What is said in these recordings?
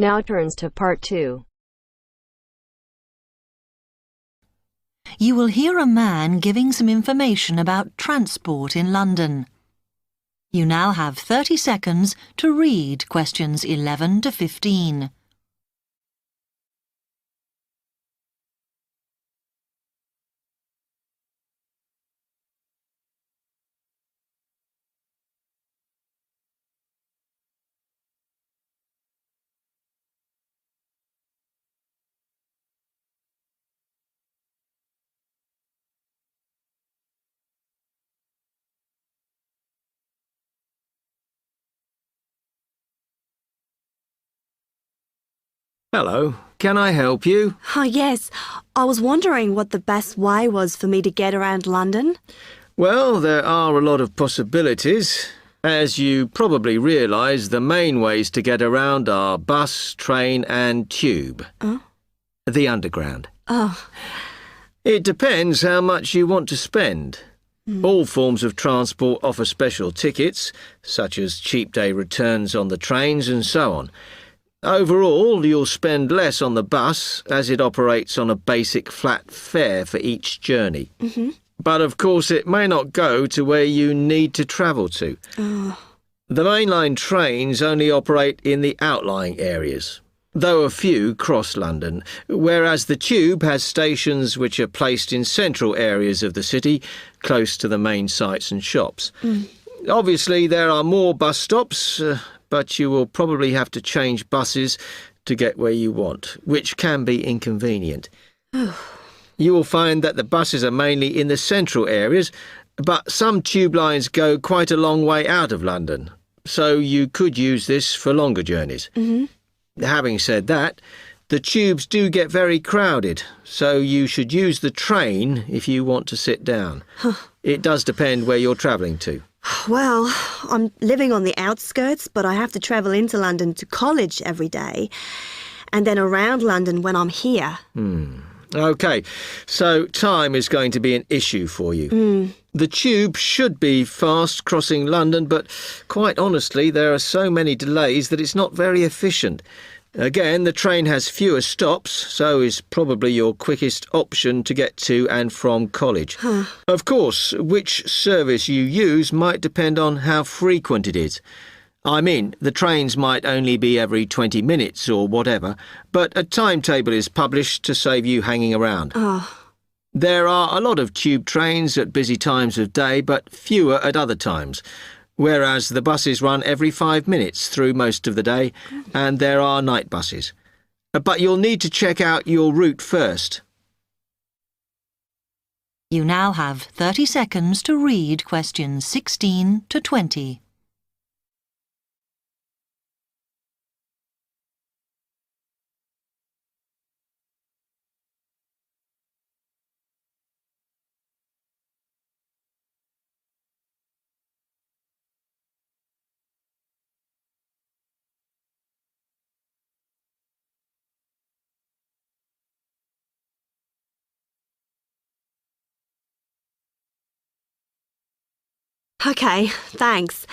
now turns to part 2. You will hear a man giving some information about transport in London. You now have 30 seconds to read questions 11 to 15. Hello, can I help you? Oh, yes. I was wondering what the best way was for me to get around London. Well, there are a lot of possibilities. As you probably realise, the main ways to get around are bus, train and tube. Oh? The Underground. Oh. It depends how much you want to spend. All forms of transport offer special tickets, such as cheap day returns on the trains and so on. Overall, you'll spend less on the bus as it operates on a basic flat fare for each journey. But of course it may not go to where you need to travel to. The mainline trains only operate in the outlying areas, though a few cross London, whereas the tube has stations which are placed in central areas of the city, close to the main sites and shops. Obviously there are more bus stops, but you will probably have to change buses to get where you want, which can be inconvenient. You will find that the buses are mainly in the central areas, but some tube lines go quite a long way out of London, so you could use this for longer journeys. Having said that, the tubes do get very crowded, so you should use the train if you want to sit down. It does depend where you're travelling to. Well, I'm living on the outskirts, but I have to travel into London to college every day, and then around London when I'm here. OK, so time is going to be an issue for you. The tube should be fast crossing London, but quite honestly, there are so many delays that it's not very efficient. Again, the train has fewer stops, so is probably your quickest option to get to and from college. Of course, which service you use might depend on how frequent it is. I mean, the trains might only be every 20 minutes or whatever, but a timetable is published to save you hanging around. There are a lot of tube trains at busy times of day, but fewer at other times. Whereas the buses run every 5 minutes through most of the day, and there are night buses. But you'll need to check out your route first. You now have 30 seconds to read questions 16 to 20. OK, thanks.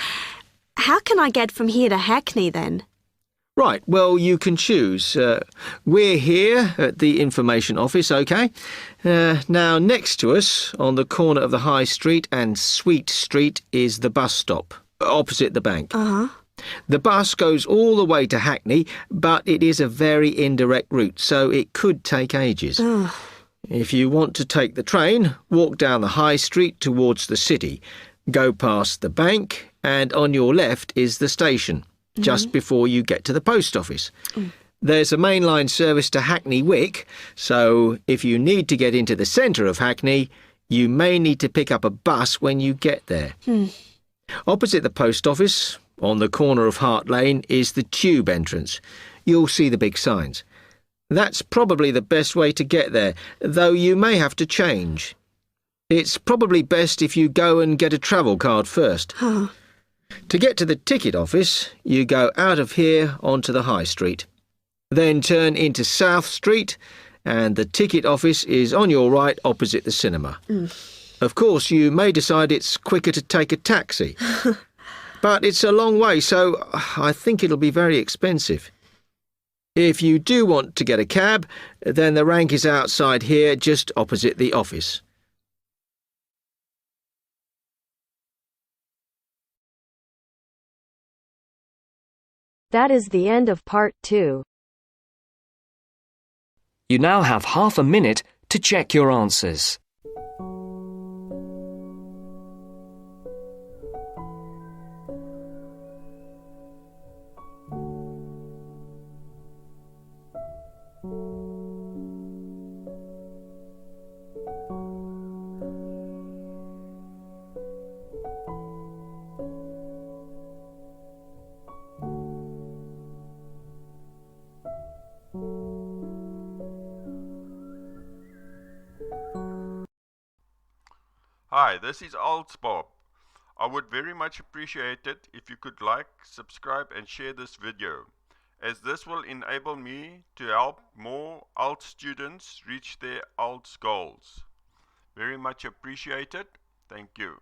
How can I get from here to Hackney then? Right, well, you can choose. We're here at the information office, OK? Now, next to us, on the corner of the High Street and Sweet Street, is the bus stop, opposite the bank. The bus goes all the way to Hackney, but it is a very indirect route, so it could take ages. If you want to take the train, walk down the High Street towards the city. Go past the bank, and on your left is the station, just before you get to the post office. There's a mainline service to Hackney Wick, so if you need to get into the centre of Hackney, you may need to pick up a bus when you get there. Opposite the post office, on the corner of Hart Lane, is the tube entrance. You'll see the big signs. That's probably the best way to get there, though you may have to change. It's probably best if you go and get a travel card first. To get to the ticket office, you go out of here onto the High Street. Then turn into South Street, and the ticket office is on your right opposite the cinema. Of course, you may decide it's quicker to take a taxi. But it's a long way, so I think it'll be very expensive. If you do want to get a cab, then the rank is outside here, just opposite the office. That is the end of part 2. You now have half a minute to check your answers. Hi, this is IELTS Bob. I would very much appreciate it if you could like, subscribe and share this video, as this will enable me to help more IELTS students reach their IELTS goals. Very much appreciated. Thank you.